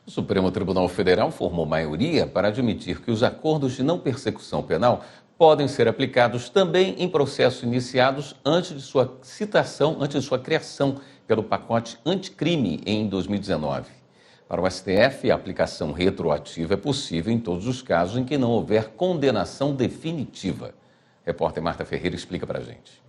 O Supremo Tribunal Federal formou maioria para admitir que os acordos de não persecução penal podem ser aplicados também em processos iniciados antes de sua citação, antes de sua criação pelo pacote anticrime em 2019. Para o STF, a aplicação retroativa é possível em todos os casos em que não houver condenação definitiva. Repórter Marta Ferreira explica para a gente.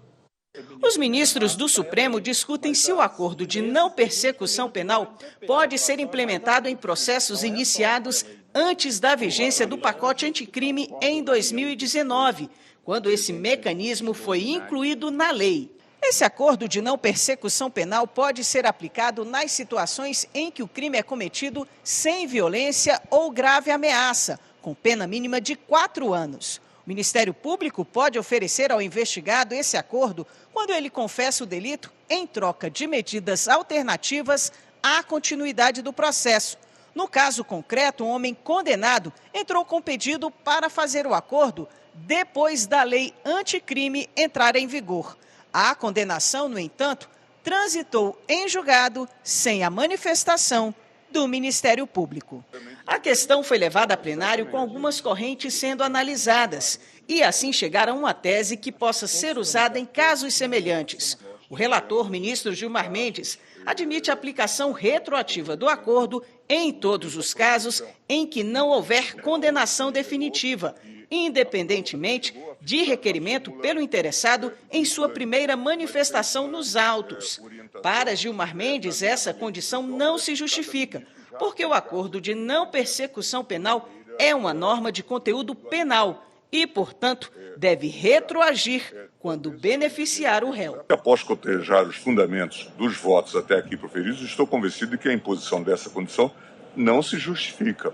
Os ministros do Supremo discutem se o acordo de não persecução penal pode ser implementado em processos iniciados antes da vigência do pacote anticrime em 2019, quando esse mecanismo foi incluído na lei. Esse acordo de não persecução penal pode ser aplicado nas situações em que o crime é cometido sem violência ou grave ameaça, com pena mínima de 4 anos. O Ministério Público pode oferecer ao investigado esse acordo quando ele confessa o delito em troca de medidas alternativas à continuidade do processo. No caso concreto, um homem condenado entrou com pedido para fazer o acordo depois da lei anticrime entrar em vigor. A condenação, no entanto, transitou em julgado sem a manifestação do Ministério Público. A questão foi levada a plenário com algumas correntes sendo analisadas e assim chegaram a uma tese que possa ser usada em casos semelhantes. O relator, ministro Gilmar Mendes, admite a aplicação retroativa do acordo em todos os casos em que não houver condenação definitiva, independentemente de requerimento pelo interessado em sua primeira manifestação nos autos. Para Gilmar Mendes, essa condição não se justifica, porque o acordo de não persecução penal é uma norma de conteúdo penal e, portanto, deve retroagir quando beneficiar o réu. Após cotejar os fundamentos dos votos até aqui proferidos, estou convencido de que a imposição dessa condição não se justifica.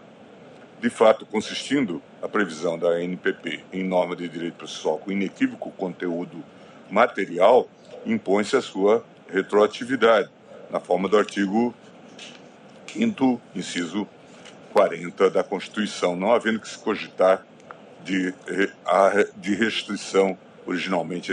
De fato, consistindo a previsão da ANPP em norma de direito processual com inequívoco conteúdo material, impõe-se a sua retroatividade, na forma do artigo 5º, inciso 40 da Constituição, não havendo que se cogitar de restrição originalmente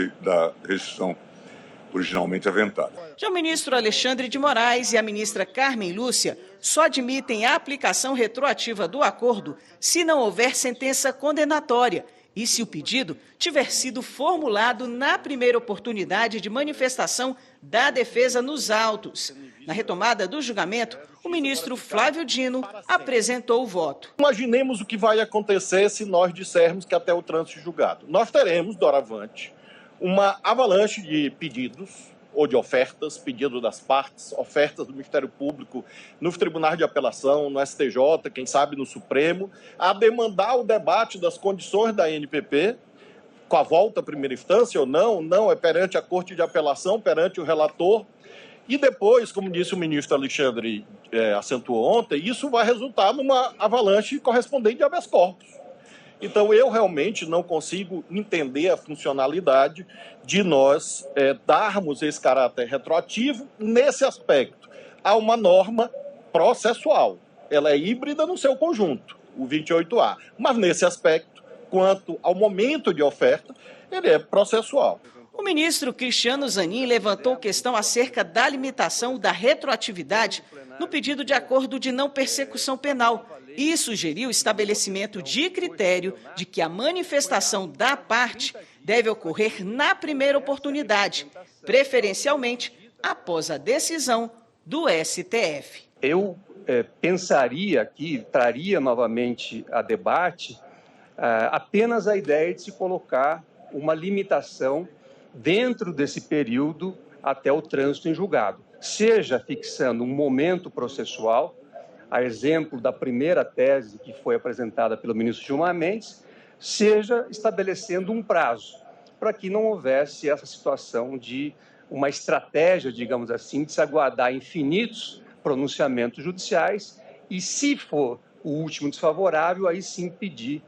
aventada. Já o ministro Alexandre de Moraes e a ministra Carmen Lúcia só admitem a aplicação retroativa do acordo se não houver sentença condenatória e se o pedido tiver sido formulado na primeira oportunidade de manifestação da defesa nos autos. Na retomada do julgamento, o ministro Flávio Dino apresentou o voto. Imaginemos o que vai acontecer se nós dissermos que até o trânsito julgado. Nós teremos, doravante, uma avalanche de pedidos ou de ofertas, pedido das partes, ofertas do Ministério Público nos tribunais de apelação, no STJ, quem sabe no Supremo, a demandar o debate das condições da ANPP, com a volta à primeira instância ou não é perante a Corte de Apelação, perante o relator. E depois, como disse o ministro Alexandre acentuou ontem, isso vai resultar numa avalanche correspondente de habeas corpus. Então, eu realmente não consigo entender a funcionalidade de nós darmos esse caráter retroativo nesse aspecto. Há uma norma processual, ela é híbrida no seu conjunto, o 28A, mas nesse aspecto, quanto ao momento de oferta, ele é processual. O ministro Cristiano Zanin levantou questão acerca da limitação da retroatividade no pedido de acordo de não persecução penal e sugeriu o estabelecimento de critério de que a manifestação da parte deve ocorrer na primeira oportunidade, preferencialmente após a decisão do STF. Eu pensaria que traria novamente a debate apenas a ideia de se colocar uma limitação dentro desse período até o trânsito em julgado, seja fixando um momento processual, a exemplo da primeira tese que foi apresentada pelo ministro Gilmar Mendes, seja estabelecendo um prazo, para que não houvesse essa situação de uma estratégia, digamos assim, de se aguardar infinitos pronunciamentos judiciais e, se for o último desfavorável, aí sim pedir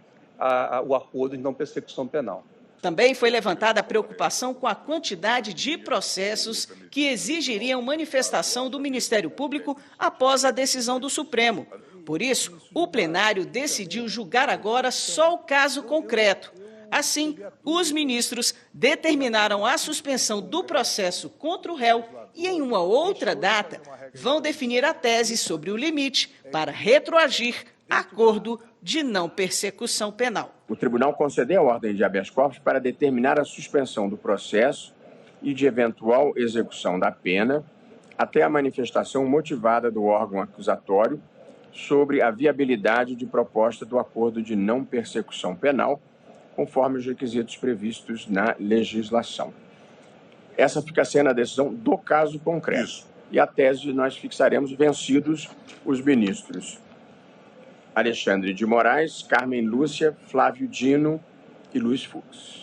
o acordo de não persecução penal. Também foi levantada a preocupação com a quantidade de processos que exigiriam manifestação do Ministério Público após a decisão do Supremo. Por isso, o plenário decidiu julgar agora só o caso concreto. Assim, os ministros determinaram a suspensão do processo contra o réu e, em uma outra data, vão definir a tese sobre o limite para retroagir acordo de não persecução penal. O tribunal concedeu a ordem de habeas corpus para determinar a suspensão do processo e de eventual execução da pena até a manifestação motivada do órgão acusatório sobre a viabilidade de proposta do acordo de não persecução penal, conforme os requisitos previstos na legislação. Essa fica sendo a decisão do caso concreto. Isso. E a tese nós fixaremos vencidos os ministros Alexandre de Moraes, Carmen Lúcia, Flávio Dino e Luiz Fux.